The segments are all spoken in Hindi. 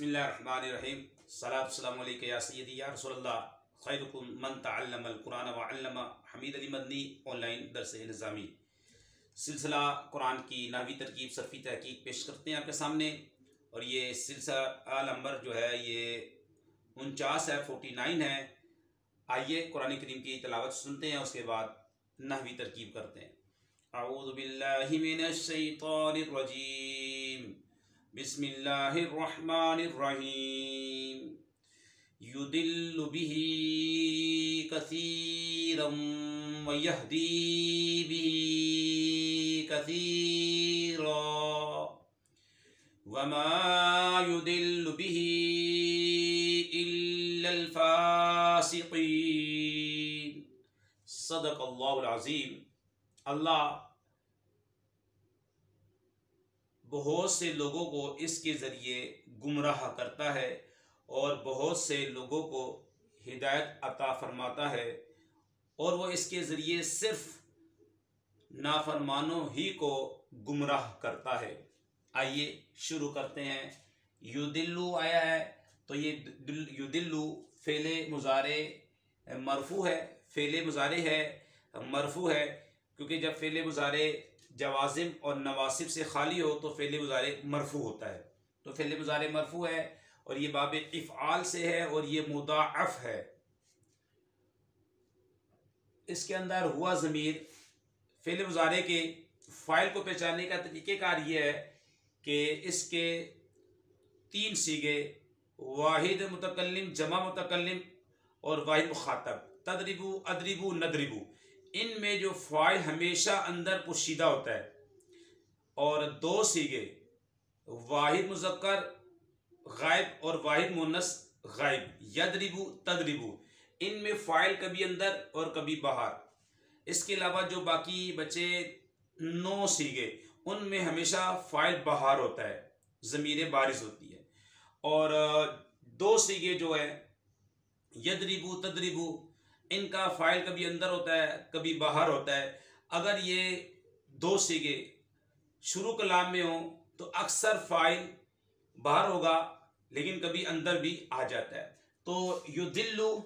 बिस्मिल्लाहिर्रहमानिर्रहीम। सलाम अलैका या सय्यदी या रसूलल्लाह, खैरुकुम मन तअल्लमल कुरान व अल्लमा। हमीद अली मदनी ऑनलाइन दरस निज़ामी सिलसिला कुरान की नहवी तरकीब सरफ़ी तहकीक पेश करते हैं आपके सामने। और ये सिलसिला नंबर जो है ये 49 है, 49 है। आइए कुरान करीम की तिलावत सुनते हैं, उसके बाद नहवी तरकीब करते हैं। अऊज़ु बिल्लाहि मिनश शैतानिर रजीम, बिस्मिल्लाहिर्रहमानिर्रहीम। युदिल्लु बिही कसीरम व यहदी बिही कसीरा वमा युदिल्लु बिही इल्लल फासिकीन। सदक़ल्लाहुल अज़ीम। अल्लाह बहुत से लोगों को इसके ज़रिए गुमराह करता है और बहुत से लोगों को हिदायत अता फरमाता है, और वो इसके ज़रिए सिर्फ नाफरमानों ही को गुमराह करता है। आइए शुरू करते हैं। युदिल्लु आया है तो ये युदिल्लु फ़ेले मुज़ारे मरफू है, फ़ेले मुज़ारे है मरफू है, क्योंकि जब फ़ेले मुज़ारे जवाज़िम और नवासिब से खाली हो तो फ़ेले मुज़ारे मरफू होता है। तो फ़ेले मुज़ारे मरफू है और ये बाब इफ़आल से है और ये मुदाअफ़ है। इसके अंदर हुआ ज़मीर फ़ेले मुज़ारे के फ़ाइल को पहचानने का तरीक़ेकार ये है कि इसके 3 सीगे, वाहिद मुतकल्लिम, जमा मुतकल्लिम और वाहिद मुखातब, तदरिबु, अदरिबु, नदरिबु, इनमें जो फ़ाइल हमेशा अंदर पोशीदा होता है, और 2 सीगे वाहिद मुज़क्कर गायब और वाहिद मुन्नस गायब, यदरिबु, तदरिबु, इनमें फ़ाइल कभी अंदर और कभी बाहर। इसके अलावा जो बाकी बचे 9 सीगे, उनमें हमेशा फ़ाइल बाहर होता है, ज़मीर बारिज़ होती है। और 2 सीगे जो है यदरिबु, तदरिबु, इनका फ़ाइल कभी अंदर होता है कभी बाहर होता है। अगर ये 2 सीगे शुरू कलाम में हो तो अक्सर फ़ाइल बाहर होगा, लेकिन कभी अंदर भी आ जाता है। तो युदिल्लु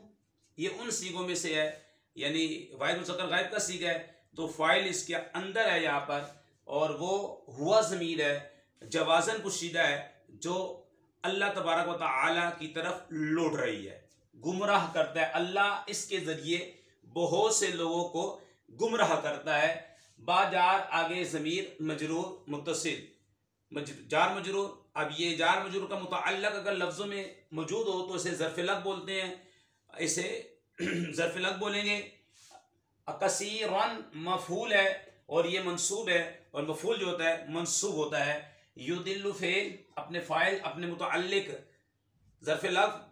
ये उन सीगों में से है, यानी वाहिद मुज़क्कर गायब का सीगा है, तो फ़ाइल इसके अंदर है यहाँ पर, और वो हुआ ज़मीर है, जवाज़न पुशीदा है, जो अल्लाह तबारक व तआला की तरफ लौट रही है, गुमराह करता है। अल्लाह इसके ज़रिए बहुत से लोगों को गुमराह करता है। बाजार आगे ज़मीर मजरूर मुत्तसिल, जार मजरूर। अब ये जार मजरूर का मुतअल्लिक़ अगर लफ्ज़ों में मौजूद हो तो इसे ज़र्फ़ लग बोलते हैं, इसे ज़र्फ़ लग बोलेंगे। कसीरन मफ़ूल है और ये मंसूब है, और मफ़ूल जो होता है मंसूब होता है। युदिल्लु फ़ेल अपने फ़ाइल अपने मुतअल्लिक़ ज़र्फ़ लग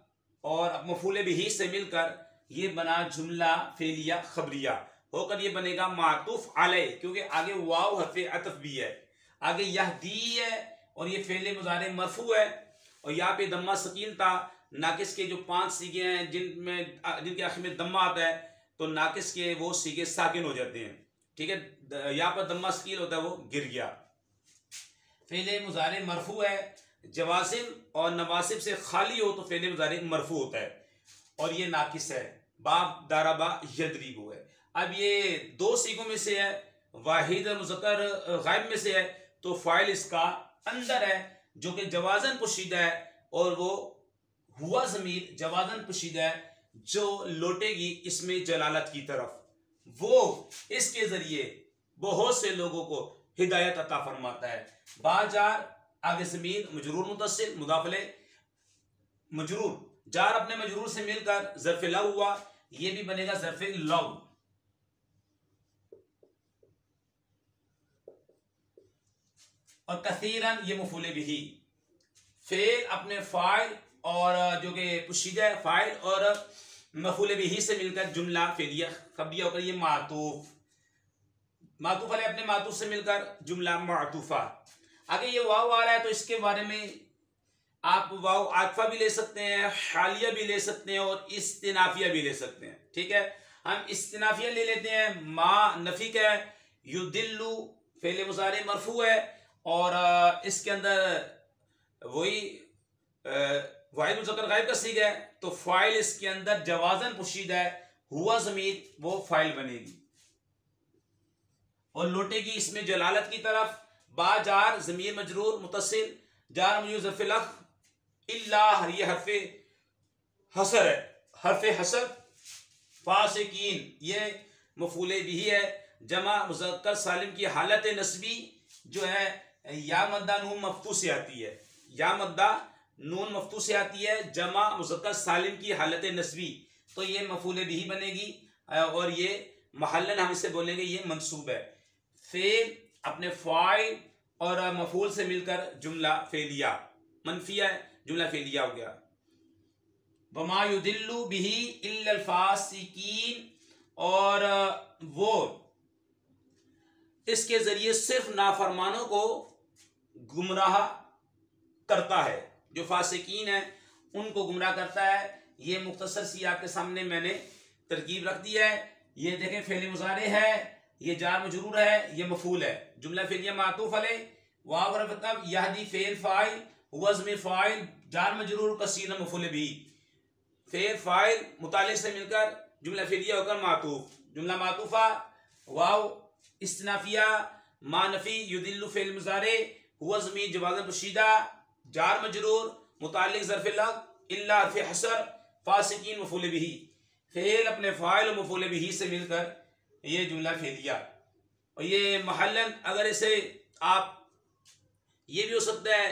और मफ़ूल बिही से मिलकर ये बना जुमला फ़ेलिया ख़बरिया होकर ये बनेगा मातूफ़ अलैह, क्योंकि आगे वाव हर्फ़े अतफ़ भी है, आगे यहदी है और ये फ़ेले मुज़ारे मरफ़ू है, और यहाँ पे दम्मा सकीन था। नाकिस के जो 5 सीगे हैं जिनके आखिर में दम्मा आता है, तो नाकिस के वो सीगे साकिन हो जाते हैं, ठीक है। यहाँ पर दम्मा सकीन होता है, वो गिर गया। फ़ेले मुज़ारे मरफ़ू है, जवाज़िम और नवासिब से खाली हो तो फ़ेले मुज़ारे मरफ़ू होता है, और ये नाकिस है। बाब दारबा यदरिबु है। अब ये 2 सीगों में से है, वाहिद मुज़क्कर गायब में से है, तो फ़ाइल इसका अंदर है जो कि जवाज़न पुशीदा है, और वो हुआ ज़मीर जवाज़न पुशीदा है जो लौटेगी इसमें जलालत की तरफ। वो इसके ज़रिए बहुत से लोगों को हिदायत अता फरमाता है। बाजार आगे ज़मीर मजरूर मुत्तसिल मुदाफ़ले मजरूर, जार अपने मजरूर से मिलकर ज़र्फ़ लव हुआ, ये भी बनेगा ज़र्फ़ लव। और कसीरन ये मफ़ूल बिही, फ़ेल अपने फ़ाइल और जो कि पुशीदा है फ़ाइल और मफ़ूल बिही से मिलकर जुमला फ़ेलिया ख़बरिया होकर ये मातूफ़, मातूफ़ अलैह अपने मातूफ़ से मिलकर जुमला मातूफ़ा। आगे ये वाव आ रहा है तो इसके बारे में आप वाव आतफ़ा भी ले सकते हैं, हालिया भी ले सकते हैं और इस्तिनाफिया भी ले सकते हैं, ठीक है। हम इस्तिनाफिया ले लेते हैं। मा नफ़ी का है, युदिल्लु फ़ेल मुज़ारे मरफू है, और इसके अंदर वही वाहिद मुज़क्कर गायब का सीगा है तो फाइल इसके अंदर जवाजन पोशीदा है, हुआ ज़मीर वो फाइल बनेगी और लौटेगी इसमें जलालत की तरफ। बा जार ज़मीर मजरूर मुतसिल जार मजरूर ज़र्फ़ लफ़्ज़ इल्ला, ये हर्फ़े हसर है, हर्फ़े हसर। फासिकीन ये मफ़ूले बिही है, जमा मुज़क्कर सालिम की हालत नस्बी जो है या मद्दा नून मफ्तू से आती है, या मद्दा नून मफ्तू से आती है, जमा मुज़क्कर सालिम की हालत नस्बी, तो ये मफ़ूले बिही बनेगी और ये महल्लन हम इसे बोलेंगे ये मंसूब है। फेल अपने फाइल और मफूल से मिलकर जुमला फेलिया, मनफिया जुमला फेलिया हो गया। वमा युदिल्लु बिही इल्लल फासिकीन, और वो इसके जरिए सिर्फ नाफरमानों को गुमराह करता है, जो फासिकीन है उनको गुमराह करता है। ये मुख्तसर सी आपके सामने मैंने तरकीब रख दी है। ये देखें फेल मुजारे है, ये जार मजरूर है, ये मफूल है, जुमला फेलिया मातूफ अलैह, वाव रफ़अ यहदी फेल फाइल वज़्म फाइल जार मजरूर कसीर मफूल भी, फेल फाइल मुतालिक से मिलकर जुमला फेलिया होकर मातूफ, जुमला मातूफा वाव इस्तिनाफिया मानफी युदिल्लु फेल मुजारे हुआ ज़मीर जवाज़न पोशीदा जार मजरूर मुतालिक ज़र्फ़ लफ़्ज़ इल्ला हर्फ़े हसर फासिकीन मफूल बिही, फेल अपने फाइल और मफूल बिही से मिलकर ये जुमला फेलिया। और ये महल्लन अगर इसे आप, ये भी हो सकता है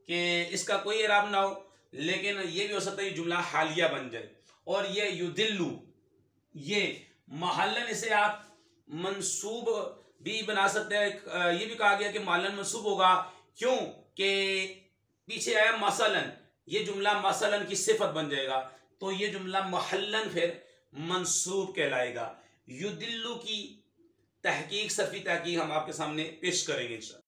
कि इसका कोई इराब ना हो, लेकिन ये भी हो सकता है ये जुमला हालिया बन जाए। और ये युदिल्लु ये महल्लन इसे आप मंसूब भी बना सकते हैं। ये भी कहा गया कि महल्लन मंसूब होगा, क्यों कि पीछे आया मसलन, ये जुमला मसलन की सिफत बन जाएगा, तो ये जुमला महल्लन फिर मंसूब कहलाएगा। युदिल्लु की तहकीक, सरफी तहकीक हम आपके सामने पेश करेंगे इंशाअल्लाह।